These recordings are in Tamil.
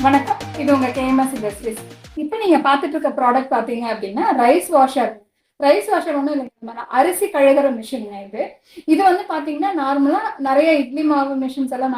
வணக்கம், இது உங்க கேஎம்எஸ் இண்டஸ்ட்ரீஸ். இப்போ நீங்க பார்த்துட்டு இருக்க ப்ராடக்ட் பார்த்தீங்க அப்படின்னா ரைஸ் வாஷர். ரைஸ் வாஷர் ஒன்றும் இல்லைங்க, அரிசி கழுகுற மிஷின் இது. இது வந்து பார்த்தீங்கன்னா நார்மலாக நிறைய இட்லி மாவு மிஷின்ஸ் எல்லாம்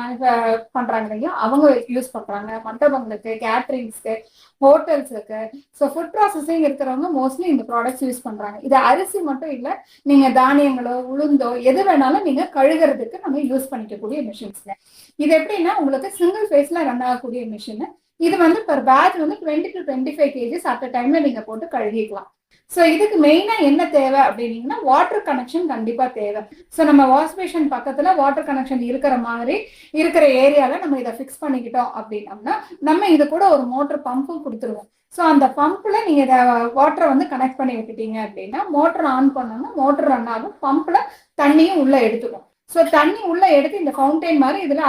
பண்றாங்க இல்லையா, அவங்க யூஸ் பண்றாங்க. மண்டபங்களுக்கு, கேட்டரிங்ஸ்க்கு, ஹோட்டல்ஸுக்கு, ஸோ ஃபுட் ப்ராசஸிங் இருக்கிறவங்க மோஸ்ட்லி இந்த ப்ராடக்ட்ஸ் யூஸ் பண்றாங்க. இது அரிசி மட்டும் இல்லை, நீங்க தானியங்களோ உளுந்தோ எது வேணாலும் நீங்க கழுகுறதுக்கு நம்ம யூஸ் பண்ணிக்கக்கூடிய மிஷின்ஸ்ங்க. இது எப்படின்னா உங்களுக்கு சிங்கிள் ஃபேஸ்ல ரன் ஆகக்கூடிய மிஷின். இது வந்து பர் பேட்ச் வந்து 20 to 25 kgs அட் டைம்ல நீங்க போட்டு கழுகிக்கலாம். ஸோ இதுக்கு மெயினா என்ன தேவை அப்படின்னீங்கன்னா வாட்டர் கனெக்ஷன் கண்டிப்பா தேவை. ஸோ நம்ம வாஷ் பேஷன் பக்கத்துல வாட்டர் கனெக்ஷன் இருக்கிற மாதிரி இருக்கிற ஏரியால நம்ம இதை ஃபிக்ஸ் பண்ணிக்கிட்டோம் அப்படின்னம்னா நம்ம இது கூட ஒரு மோட்டர் பம்பும் கொடுத்துருவோம். ஸோ அந்த பம்ப்ல நீங்க இதை வாட்டரை வந்து கனெக்ட் பண்ணி விட்டுட்டீங்க அப்படின்னா மோட்டர் ஆன் பண்ணோம்னா மோட்டர் ரன் ஆகும், பம்ப்ல தண்ணியும் உள்ள எடுத்துக்கும். ஸோ தண்ணி உள்ள எடுத்து இந்த ஃபவுண்டைன் மாதிரி இதுல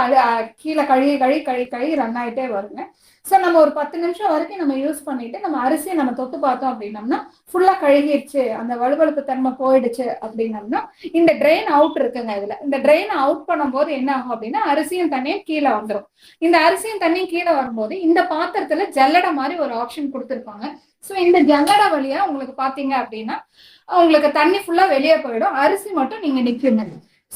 கீழே கழுவி ரன் ஆகிட்டே வருங்க. ஸோ நம்ம ஒரு 10 நிமிஷம் வரைக்கும் நம்ம யூஸ் பண்ணிட்டு நம்ம அரிசியை நம்ம தொட்டு பார்த்தோம் அப்படின்னம்னா ஃபுல்லா கழுகிடுச்சு, அந்த வலுவழுப்பு தன்மை போயிடுச்சு அப்படின்னம்னா இந்த ட்ரெயின் அவுட் இருக்குங்க. இதுல இந்த ட்ரெயின் அவுட் பண்ணும்போது என்ன ஆகும் அப்படின்னா அரிசியும் தண்ணியும் கீழே வந்துடும். இந்த அரிசியும் தண்ணியும் கீழே வரும்போது இந்த பாத்திரத்துல ஜல்லடை மாதிரி ஒரு ஆப்ஷன் கொடுத்துருப்பாங்க. ஸோ இந்த ஜல்லடை வழியா உங்களுக்கு பாத்தீங்க அப்படின்னா உங்களுக்கு தண்ணி ஃபுல்லா வெளியே போயிடும், அரிசி மட்டும் நீங்க நிற்குங்க.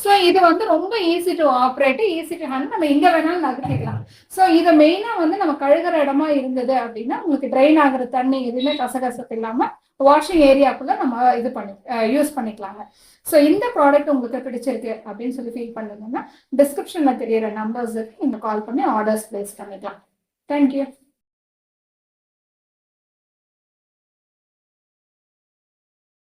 ஸோ இது வந்து ரொம்ப easy to operate, easy to handle, நம்ம எங்க வேணாலும் நகர்த்திக்கலாம். ஸோ இதை மெயினா வந்து நம்ம கழுகுற இடமா இருந்தது அப்படின்னா உங்களுக்கு ட்ரெயின் ஆகுற தண்ணி எதுவுமே கசகசப்பு இல்லாம வாஷிங் ஏரியாக்குள்ள நம்ம இது பண்ணி யூஸ் பண்ணிக்கலாங்க. ஸோ இந்த ப்ராடக்ட் உங்களுக்கு பிடிச்சிருக்கு அப்படின்னு சொல்லி ஃபீல் பண்ணுங்கன்னா டிஸ்கிரிப்ஷன்ல தெரியற நம்பர்ஸுக்கு நீங்க கால் பண்ணி ஆர்டர்ஸ் பிளேஸ் பண்ணிக்கலாம். தேங்க்யூ.